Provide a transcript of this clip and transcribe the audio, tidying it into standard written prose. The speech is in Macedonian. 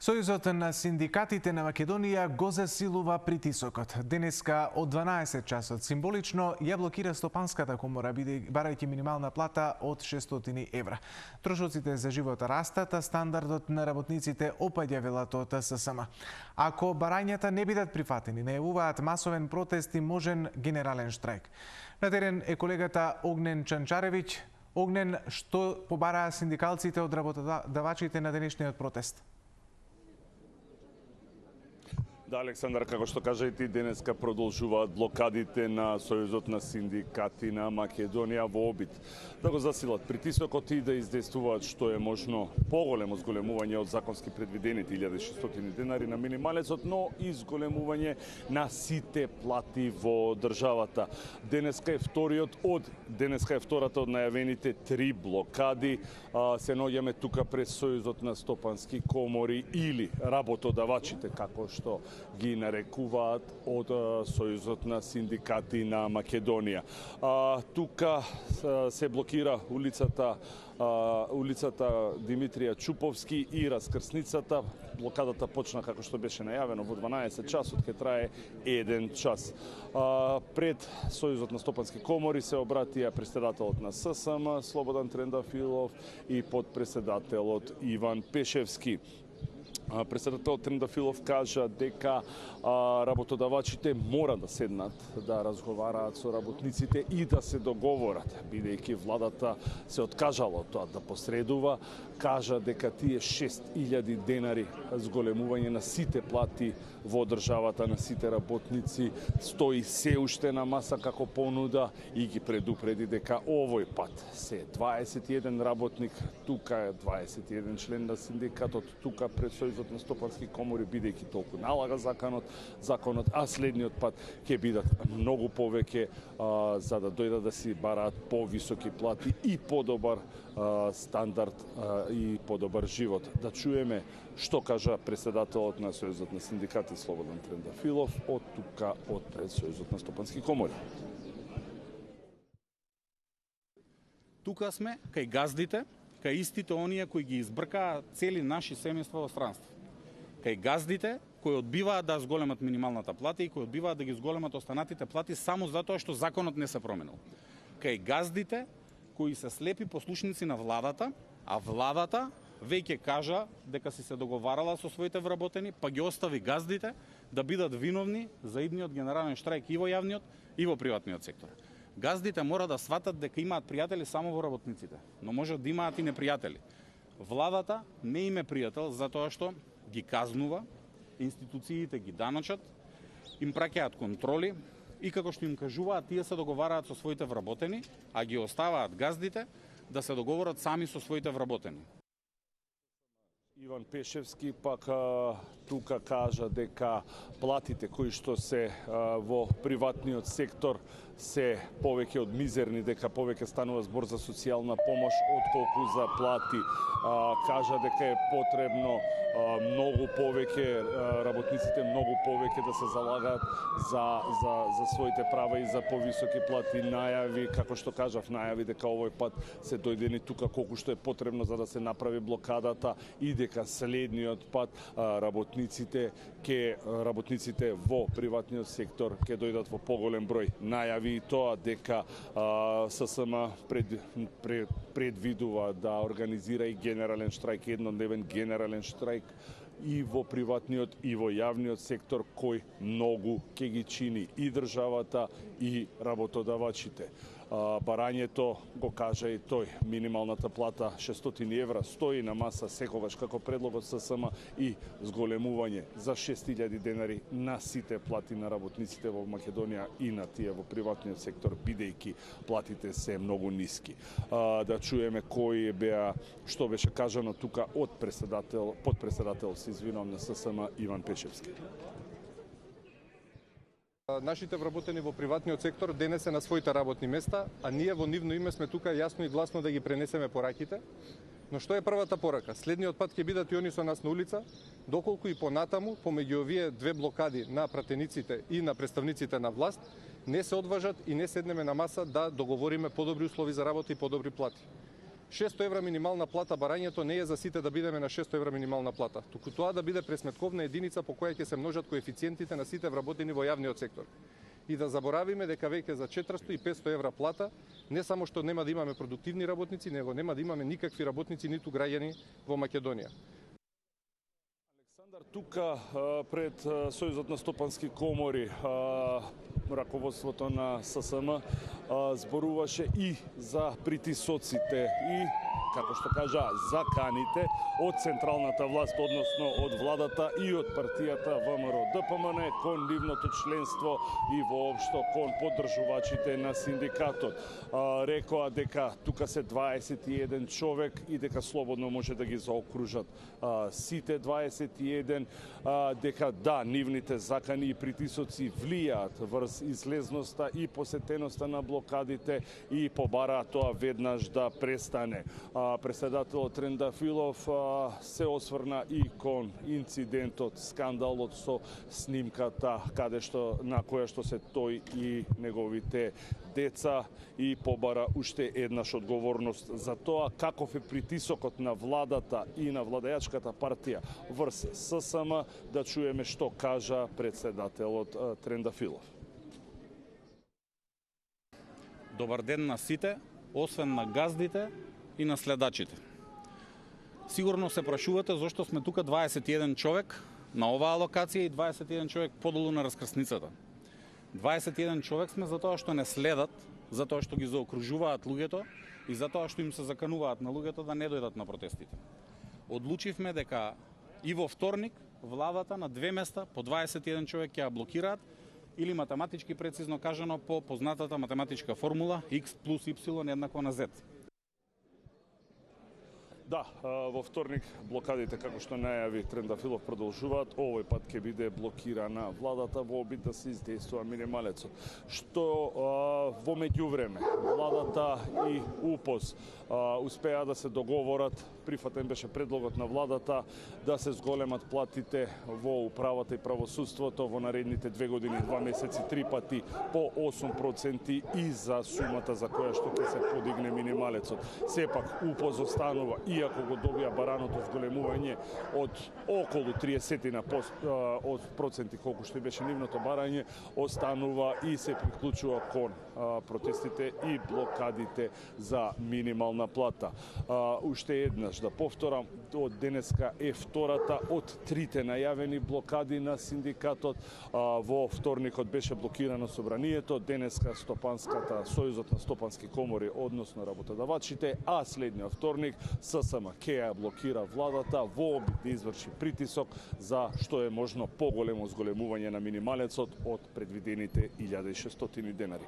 Сојузот на синдикатите на Македонија го засилува притисокот. Денеска од 12 часот символично ја блокира Стопанската комора, барајќи минимална плата од 600 евра. Трошоците за живот растат, а стандардот на работниците опаѓа, велат од ССМ. Ако барањата не бидат прифатени, најавуваат масовен протест и можен генерален штрајк. На терен е колегата Огнен Чанчаревиќ. Огнен, што побараа синдикалците од работодавачите на денешниот протест? Да, Александар, како што кажа и ти, денеска продолжуваат блокадите на Сојузот на синдикати на Македонија во обид да го засилат притисокот и да издействуваат што е можно поголемо зголемување од законски предвидените 1600 денари на минималецот, но и зголемување на сите плати во државата. Денеска е втората од најавените 3 блокади. Се наоѓаме тука пред Сојузот на стопански комори или работодавачите, како што ги нарекуваат од Сојузот на синдикати на Македонија. Тука се блокира улицата Димитрија Чуповски и раскрсницата. Блокадата почна, како што беше најавено, во 12 часот, ке трае 1 час. Пред Сојузот на стопански комори се обратија председателот на ССМ Слободан Трендафилов и подпредседателот Иван Пешевски. Председателот Трендафилов кажа дека работодавачите мора да седнат, да разговараат со работниците и да се договорат, бидејќи владата се откажала од тоа да посредува. Кажа дека тие 6000 денари зголемување на сите плати во државата, на сите работници, стои се уште на маса како понуда и ги предупреди дека овој пат се 21 работник, тука е 21 член на синдикатот, тука пред Сојузот на стопански комори, бидејќи толку налага законот, а следниот пат ќе бидат многу повеќе за да дојдат да си бараат повисоки плати и подобар стандард и подобар живот. Да чуеме што кажа председателот на Сојузот на синдикати Слободан Трендафилов од тука од пред Сојузот на стопански комори. Тука сме кај газдите, кај истите оние кои ги избркаа цели наши семејства во странство. Кај газдите кои одбиваат да зголемат минималната плата и кои одбиваат да ги зголемат останатите плати само затоа што законот не се променил. Кај газдите кои се слепи послушници на владата, а владата веќе кажа дека си се договарала со своите вработени, па ги остави газдите да бидат виновни за идниот генерален штрајк и во јавниот и во приватниот сектор. Газдите мора да сватат дека имаат пријатели само во работниците, но можат да имаат и непријатели. Владата не им е пријател затоа што ги казнува, институциите ги даночат, им праќаат контроли и како што им кажуваат, тие се договараат со своите вработени, а ги оставаат газдите да се договорат сами со своите вработени. Иван Пешевски пак тука кажа дека платите кои што се во приватниот сектор се повеќе од мизерни, дека повеќе станува збор за социјална помош отколку за плати. Кажа дека е потребно многу повеќе, работниците многу повеќе да се залагаат за своите права и за повисоки плати. Најави, како што кажав, најави дека овој пат се дојдени тука колку што е потребно за да се направи блокадата и дека следниот пат работниците во приватниот сектор ќе дојдат во поголем број. Најави и тоа дека ССМ предвидува да организира и генерален штрајк, еднодневен генерален штрајк и во приватниот и во јавниот сектор, кој многу ќе ги чини и државата и работодавачите. Барањето, го кажа и тој, минималната плата 600 евра стои на маса секогаш како предлогот ССМ и зголемување за 6000 денари на сите плати на работниците во Македонија и на тие во приватниот сектор, бидејќи платите се многу ниски. Да чуеме што беше кажано тука од подпредседател на ССМ Иван Пешевски. Нашите вработени во приватниот сектор денес се на своите работни места, а ние во нивно име сме тука јасно и гласно да ги пренесеме пораките. Но што е првата порака? Следниот пат ќе бидат и они со нас на улица, доколку и понатаму, помеѓу овие 2 блокади на пратениците и на представниците на власт, не се одважат и не седнеме на маса да договориме подобри услови за работа и подобри плати. 600 евра минимална плата барањето не е за сите да бидеме на 600 евра минимална плата, туку тоа да биде пресметковна единица по која ќе се множат коефициентите на сите вработени во јавниот сектор. И да заборавиме дека веќе за 400 и 500 евра плата не само што нема да имаме продуктивни работници, него нема да имаме никакви работници ниту граѓани во Македонија. Александар, тука пред Сојузот на стопански комори, раководството на ССМ зборуваше и за притисоците и, како што кажа, заканите од централната власт, односно од владата и од партијата ВМРО-ДПМН кон нивното членство и воопшто кон поддржувачите на синдикатот. Рекоа дека тука се 21 човек и дека слободно може да ги заокружат сите 21, дека да, нивните закани и притисоци влијаат врз излезноста и посетеноста на блокадите и побараа тоа веднаш да престане. Председателот Трендафилов се осврна и кон инцидентот, скандалот со снимката на која што се тој и неговите деца и побара уште еднаш одговорност за тоа каков е притисокот на владата и на владеачката партија врз ССМ, да чуеме што кажа председателот Трендафилов. Добар ден на сите, освен на газдите и на следачите. Сигурно се прашувате зошто сме тука 21 човек на оваа локација и 21 човек подолу на раскрсницата. 21 човек сме затоа што не следат, затоа што ги заокружуваат луѓето и затоа што им се закануваат на луѓето да не дојдат на протестите. Одлучивме дека и во вторник владата на две места по 21 човек ќе ја блокираат, или математички прецизно кажано по познатата математичка формула X плюс Y еднакво на Z. Да, во вторник блокадите, како што најави Трендафилов, продолжуваат. Овој пат ќе биде блокирана владата во обид да се издействува минималецот. Што во меѓувреме владата и УПОС успеа да се договорат, прифатен беше предлогот на владата да се зголемат платите во управата и правосудството во наредните 2 години, 2 месеци, 3 пати по 8% и за сумата за која што ќе се подигне минималецот. Сепак УПОС останува, иако го добија бараното зголемување од околу 30% колку што беше нивното барање, останува и се приклучува кон протестите и блокадите за минимална плата. Уште еднаш да повторам, од денеска е втората од трите најавени блокади на синдикатот. Во вторникот беше блокирано собранието, денеска Сојузот на стопански комори, односно работодавачите, а следниот вторник ССМ ќе ја блокира владата во обид да изврши притисок за што е можно поголемо зголемување на минималецот од предвидените 1600 денари.